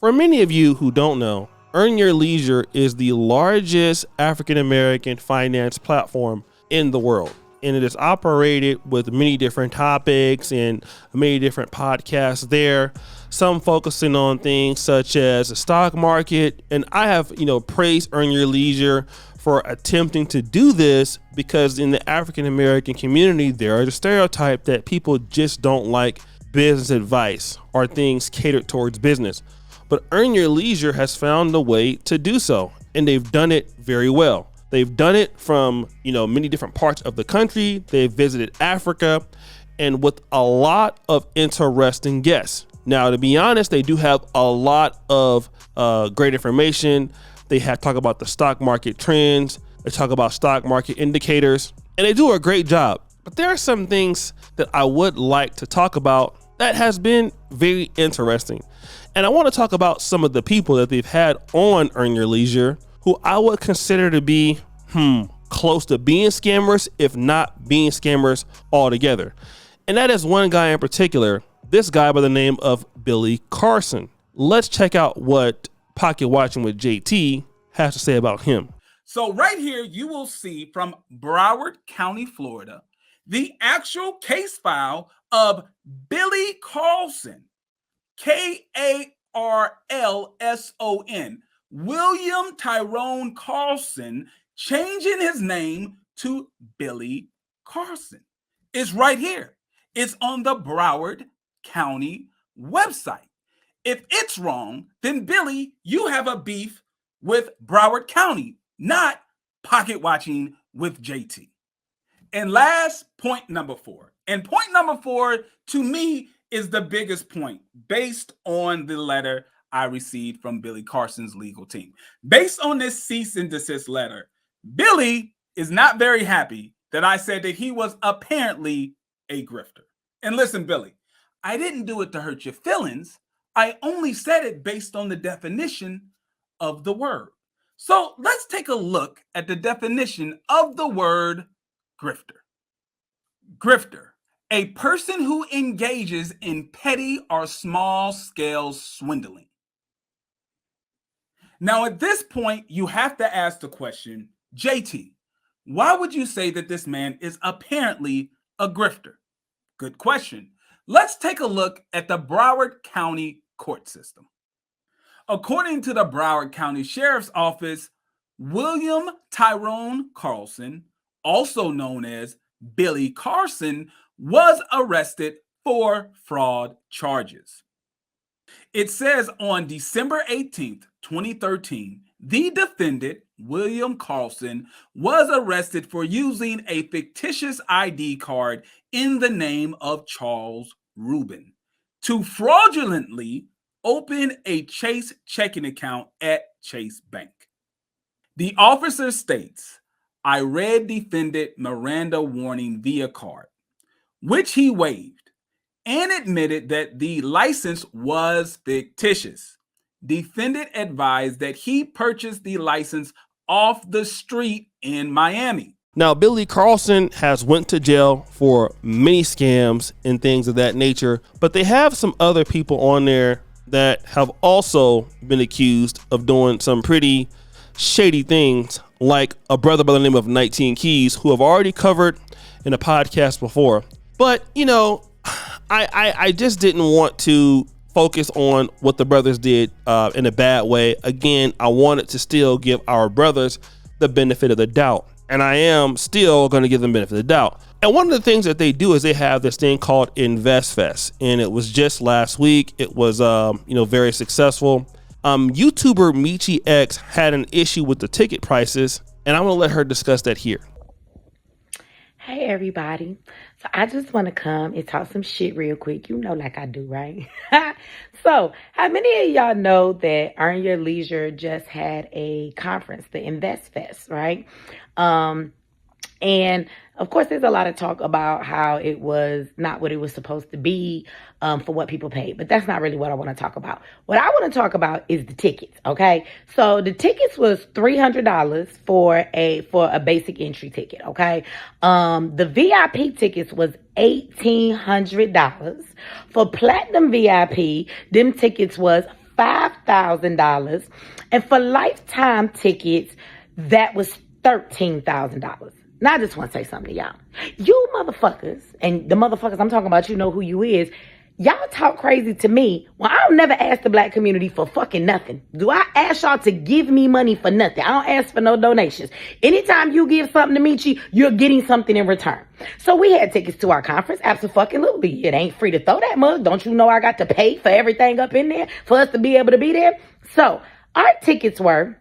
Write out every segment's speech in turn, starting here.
For many of you who don't know, Earn Your Leisure is the largest African American finance platform in the world. And it is operated with many different topics and many different podcasts there. Some focusing on things such as the stock market. And I have, praised Earn Your Leisure for attempting to do this because in the African American community, there is a stereotype that people just don't like business advice or things catered towards business. But Earn Your Leisure has found a way to do so, and they've done it very well. They've done it from, many different parts of the country. They've visited Africa and with a lot of interesting guests. Now, to be honest, they do have a lot of great information. They talk about the stock market trends. They talk about stock market indicators, and they do a great job. But there are some things that I would like to talk about that has been very interesting. And I want to talk about some of the people that they've had on Earn Your Leisure who I would consider to be close to being scammers, if not being scammers altogether. And that is one guy in particular, this guy by the name of Billy Carson. Let's check out what Pocket Watching with JT has to say about him. So right here, you will see from Broward County, Florida, the actual case file of Billy Carson, Karlson, William Tyrone Carson, changing his name to Billy Carson. It's right here. It's on the Broward County website. If it's wrong, then Billy, you have a beef with Broward County, not Pocket Watching with JT. And last, point number 4. And point number 4, to me, is the biggest point based on the letter I received from Billy Carson's legal team. Based on this cease and desist letter, Billy is not very happy that I said that he was apparently a grifter. And listen, Billy, I didn't do it to hurt your feelings. I only said it based on the definition of the word. So let's take a look at the definition of the word grifter. Grifter, a person who engages in petty or small-scale swindling. Now, at this point, you have to ask the question, JT, why would you say that this man is apparently a grifter? Good question. Let's take a look at the Broward County court system. According to the Broward County Sheriff's Office, William Tyrone Carlson, also known as Billy Carson, was arrested for fraud charges. It says on December 18th, 2013, the defendant, William Carlson, was arrested for using a fictitious ID card in the name of Charles Rubin to fraudulently open a Chase checking account at Chase Bank. The officer states, I read defendant Miranda warning via card, which he waived, and admitted that the license was fictitious. Defendant advised that he purchased the license off the street in Miami. Now, Billy Carlson has went to jail for many scams and things of that nature, but they have some other people on there that have also been accused of doing some pretty shady things, like a brother by the name of 19 Keys, who I've already covered in a podcast before. But, I just didn't want to focus on what the brothers did in a bad way. Again, I wanted to still give our brothers the benefit of the doubt. And I am still going to give them the benefit of the doubt. And one of the things that they do is they have this thing called InvestFest. And it was just last week. It was, very successful. YouTuber Michi X had an issue with the ticket prices, and I'm going to let her discuss that here. Hey, everybody. So I just want to come and talk some shit real quick. Like I do, right? So how many of y'all know that Earn Your Leisure just had a conference, the InvestFest, right? And of course, there's a lot of talk about how it was not what it was supposed to be for what people paid. But that's not really what I want to talk about. What I want to talk about is the tickets, okay? So the tickets was $300 for a basic entry ticket, okay? The VIP tickets was $1,800. For platinum VIP, them tickets was $5,000. And for lifetime tickets, that was $13,000. Now, I just want to say something to y'all. You motherfuckers, and the motherfuckers I'm talking about, you know who you is. Y'all talk crazy to me. Well, I don't never ask the black community for fucking nothing. Do I ask y'all to give me money for nothing? I don't ask for no donations. Anytime you give something to me, you're getting something in return. So we had tickets to our conference. Absolutely. It ain't free to throw that mug. Don't you know I got to pay for everything up in there for us to be able to be there? So our tickets were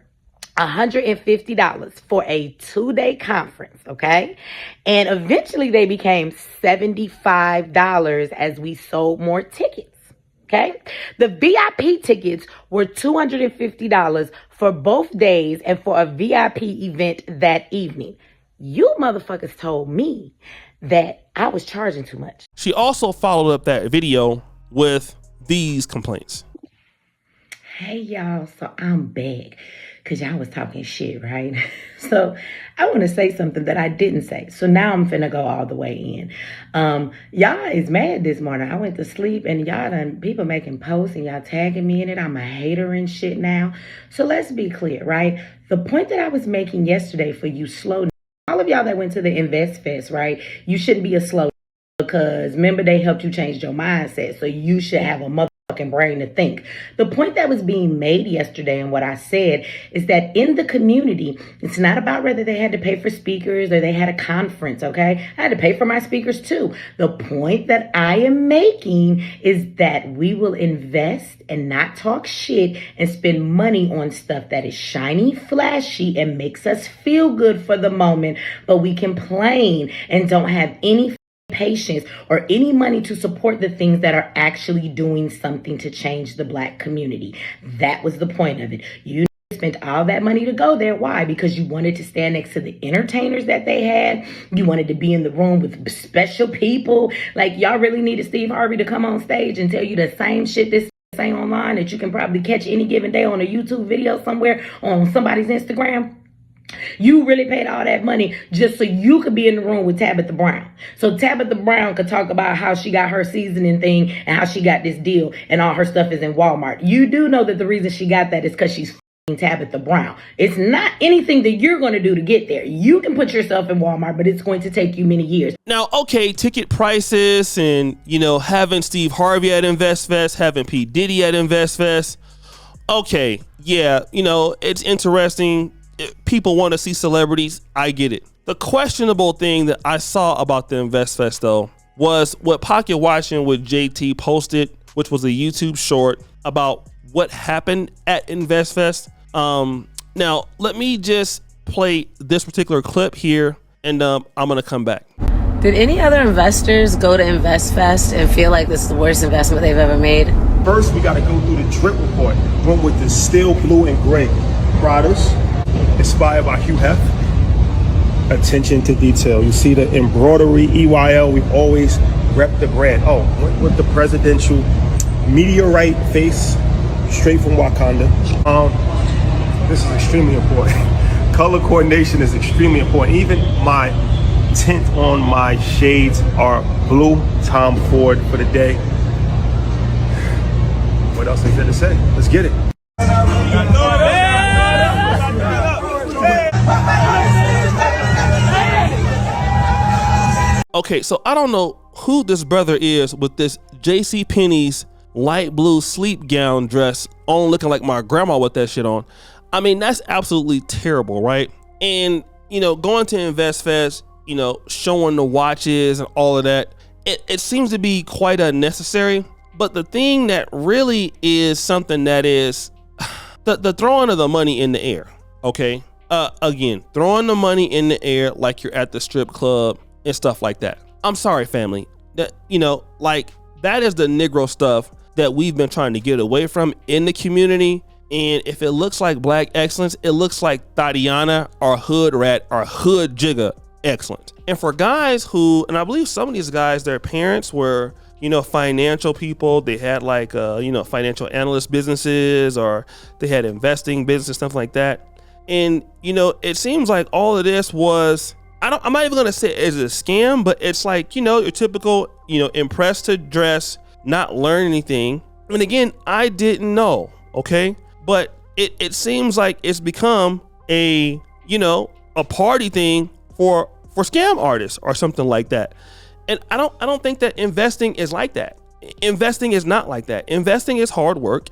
$150 for a 2-day conference, okay? And eventually they became $75 as we sold more tickets, okay? The VIP tickets were $250 for both days and for a VIP event that evening. You motherfuckers told me that I was charging too much. She also followed up that video with these complaints. Hey y'all, so I'm back because y'all was talking shit, right? So I want to say something that I didn't say. So now I'm finna go all the way in. Y'all is mad this morning. I went to sleep and y'all done people making posts and y'all tagging me in it. I'm a hater and shit now. So let's be clear, right? The point that I was making yesterday for you slow, all of y'all that went to the Invest Fest, right? You shouldn't be a slow because remember they helped you change your mindset. So you should have a motherfucking brain to think. The point that was being made yesterday and what I said is that in the community, it's not about whether they had to pay for speakers or they had a conference, okay? I had to pay for my speakers too. The point that I am making is that we will invest and not talk shit and spend money on stuff that is shiny, flashy, and makes us feel good for the moment, but we complain and don't have any patience or any money to support the things that are actually doing something to change the black community. That was the point of it. You spent all that money to go there. Why? Because you wanted to stand next to the entertainers that they had. You wanted to be in the room with special people. Like y'all really needed Steve Harvey to come on stage and tell you the same shit this say online that you can probably catch any given day on a YouTube video somewhere on somebody's Instagram. You really paid all that money just so you could be in the room with Tabitha Brown. So Tabitha Brown could talk about how she got her seasoning thing and how she got this deal and all her stuff is in Walmart. You do know that the reason she got that is because she's Tabitha Brown. It's not anything that you're going to do to get there. You can put yourself in Walmart, but it's going to take you many years. Now, okay, ticket prices and, having Steve Harvey at InvestFest, having P. Diddy at InvestFest. Okay, yeah, it's interesting. People want to see celebrities. I get it. The questionable thing that I saw about the InvestFest, though, was what Pocket Watching with JT posted, which was a YouTube short about what happened at InvestFest. Now, let me just play this particular clip here, and I'm going to come back. Did any other investors go to InvestFest and feel like this is the worst investment they've ever made? First, we got to go through the drip report. Went with the steel blue and gray Pradas, inspired by Hugh Hef. Attention to detail. You see the embroidery, EYL. We've always repped the brand. Oh, went with the presidential meteorite face, straight from Wakanda. This is extremely important. Color coordination is extremely important. Even my tint on my shades are blue. Tom Ford for the day. What else is there to say? Let's get it. Okay, so I don't know who this brother is with this JCPenney's light blue sleep gown dress on, looking like my grandma with that shit on. I mean, that's absolutely terrible, right? And, going to InvestFest, showing the watches and all of that, it seems to be quite unnecessary. But the thing that really is something that is the throwing of the money in the air, okay? Again, throwing the money in the air like you're at the strip club and stuff like that. I'm sorry, family. That that is the Negro stuff that we've been trying to get away from in the community. And if it looks like black excellence, it looks like Thotiana or Hood Rat or Hood Jigga excellent. And for guys who, and I believe some of these guys, their parents were, financial people. They had financial analyst businesses, or they had investing business, stuff like that. And, it seems like all of this was, I'm not even going to say it's a scam, but it's like, your typical, impressed to dress, not learn anything. And again, I didn't know. Okay. But it seems like it's become a party thing for scam artists or something like that. And I don't think that investing is like that. Investing is not like that. Investing is hard work.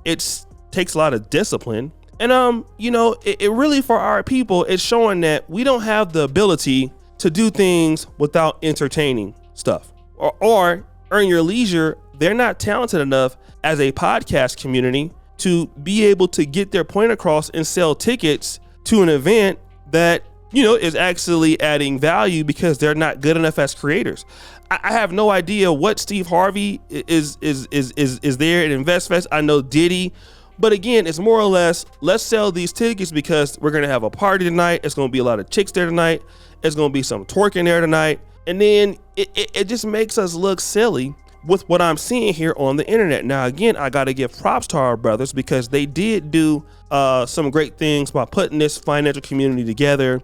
It takes a lot of discipline. And it really, for our people, it's showing that we don't have the ability to do things without entertaining stuff. Or Earn Your Leisure, they're not talented enough as a podcast community to be able to get their point across and sell tickets to an event that is actually adding value, because they're not good enough as creators. I have no idea what Steve Harvey is there at InvestFest. I know Diddy, but again, it's more or less, let's sell these tickets because we're gonna have a party tonight. It's gonna be a lot of chicks there tonight. It's gonna be some twerking there tonight, and then it just makes us look silly with what I'm seeing here on the internet. Now, again, I got to give props to our brothers, because they did do some great things by putting this financial community together.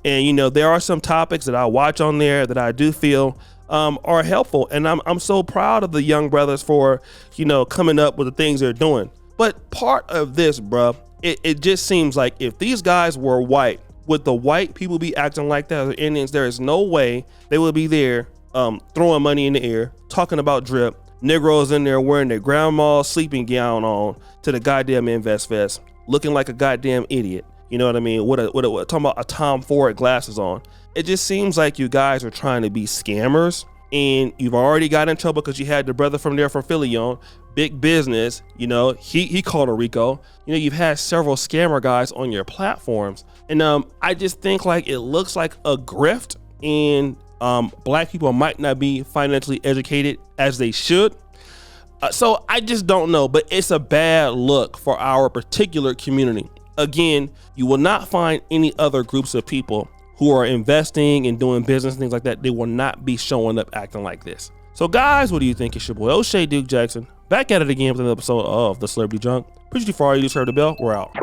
And, there are some topics that I watch on there that I do feel are helpful. And I'm so proud of the young brothers for, coming up with the things they're doing. But part of this, bruh, it just seems like if these guys were white, would the white people be acting like that, or Indians? There is no way they would be there throwing money in the air, talking about drip, Negroes in there wearing their grandma's sleeping gown on to the goddamn InvestFest, looking like a goddamn idiot. You know what I mean? What talking about a Tom Ford glasses on. It just seems like you guys are trying to be scammers, and you've already got in trouble because you had the brother from Philly on big business. He called a Rico. You've had several scammer guys on your platforms, and I just think like it looks like a grift, and black people might not be financially educated as they should. So I just don't know, but it's a bad look for our particular community. Again, you will not find any other groups of people who are investing and doing business, things like that. They will not be showing up acting like this. So guys, what do you think? It's your boy O'Shea Duke Jackson, back at it again with another episode of The Celebrity Junk. Appreciate you for all you do. Serve the bell. We're out.